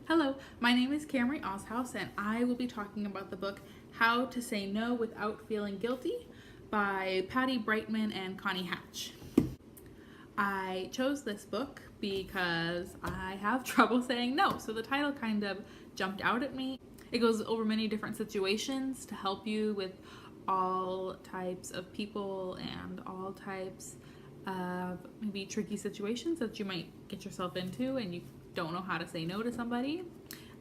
Hello, my name is Kamri Allshouse, and I will be talking about the book How to Say No Without Feeling Guilty by Patty Brightman and Connie Hatch. I chose this book because I have trouble saying no, so the title kind of jumped out at me. It goes over many different situations to help you with all types of people and all types of maybe tricky situations that you might get yourself into and you don't know how to say no to somebody.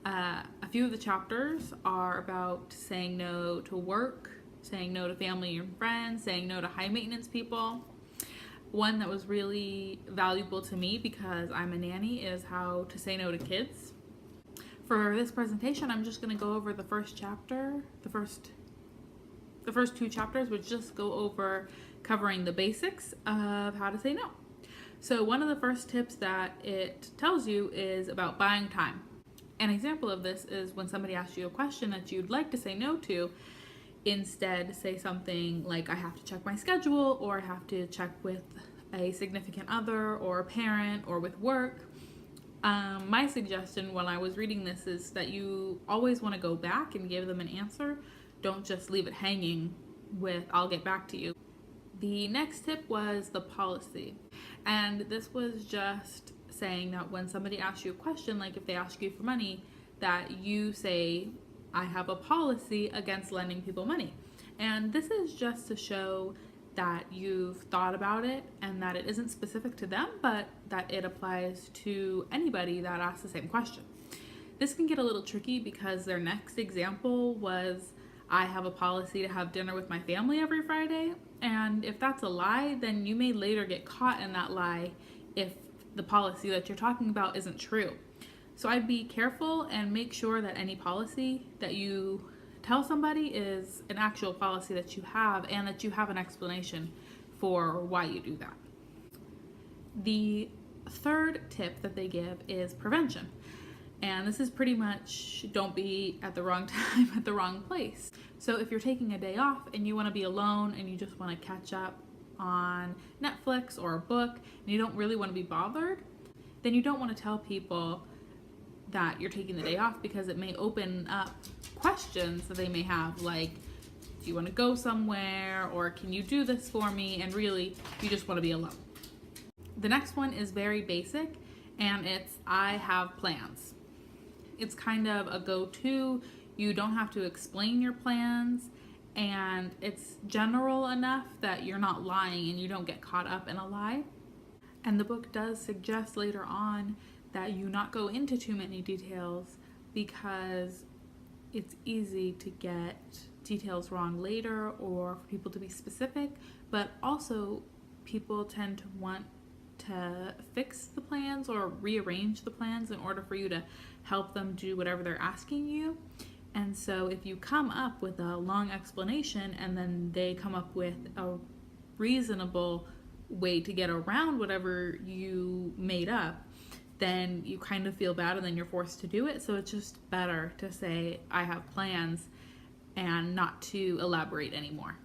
A few of the chapters are about saying no to work, saying no to family and friends, saying no to high maintenance people. One that was really valuable to me because I'm a nanny is how to say no to kids. For this presentation, I'm just going to go over the first chapter, the first two chapters, which just go over covering the basics of how to say no. So one of the first tips that it tells you is about buying time. An example of this is when somebody asks you a question that you'd like to say no to, instead say something like, I have to check my schedule, or I have to check with a significant other or a parent or with work. My suggestion when I was reading this is that you always want to go back and give them an answer. Don't just leave it hanging with, I'll get back to you. The next tip was the policy. And this was just saying that when somebody asks you a question, like if they ask you for money, that you say, I have a policy against lending people money. And this is just to show that you've thought about it and that it isn't specific to them, but that it applies to anybody that asks the same question. This can get a little tricky because their next example was, I have a policy to have dinner with my family every Friday. And if that's a lie, then you may later get caught in that lie if the policy that you're talking about isn't true. So I'd be careful and make sure that any policy that you tell somebody is an actual policy that you have and that you have an explanation for why you do that. The third tip that they give is prevention. And this is pretty much don't be at the wrong time at the wrong place. So if you're taking a day off and you want to be alone and you just want to catch up on Netflix or a book and you don't really want to be bothered, then you don't want to tell people that you're taking the day off because it may open up questions that they may have, like, do you want to go somewhere, or can you do this for me? And really, you just want to be alone. The next one is very basic, and it's I have plans. It's kind of a go-to. You don't have to explain your plans, and it's general enough that you're not lying and you don't get caught up in a lie. And the book does suggest later on that you not go into too many details because it's easy to get details wrong later or for people to be specific, but also people tend to want to fix the plans or rearrange the plans in order for you to help them do whatever they're asking you. And so if you come up with a long explanation and then they come up with a reasonable way to get around whatever you made up, then you kind of feel bad and then you're forced to do it. So it's just better to say, I have plans, and not to elaborate anymore.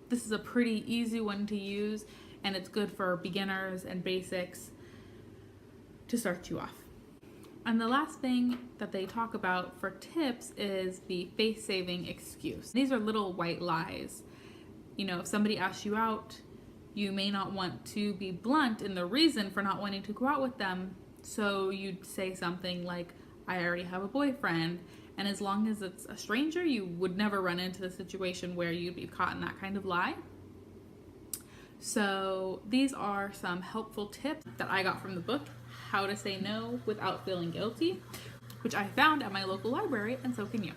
This is a pretty easy one to use, and it's good for beginners and basics to start you off. And the last thing that they talk about for tips is the face-saving excuse. These are little white lies. You know, if somebody asks you out, you may not want to be blunt in the reason for not wanting to go out with them. So you'd say something like, I already have a boyfriend. And as long as it's a stranger, you would never run into the situation where you'd be caught in that kind of lie. So these are some helpful tips that I got from the book, How to Say No Without Feeling Guilty, which I found at my local library, and so can you.